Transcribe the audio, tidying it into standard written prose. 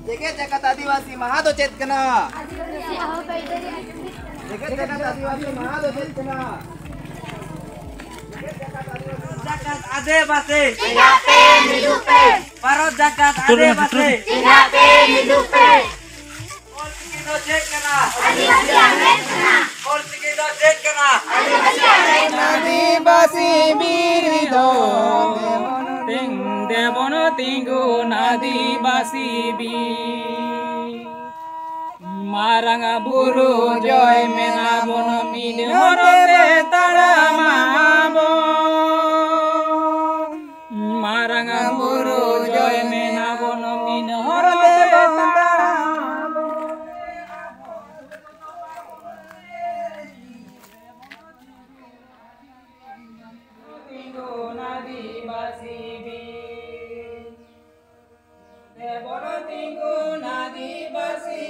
Jagat Adivasi Mahado Chetkana. Jagat Adivasi Mahado Chetkana. Jagat Adivasi. Ingape hidupe. Parot Jagat Adivasi. Ingape hidupe. All Sikido Chetkana. Adivasi ametkana. All Sikido Chetkana. Adivasi ametkana. Adivasi Birido. Devono tinggu Adivasi bi Maranga buru joy menabono mini horode taramabo Maranga buru joy menabono mini horode taramabo tinggu Adivasi bi Devono tinggu Adivasi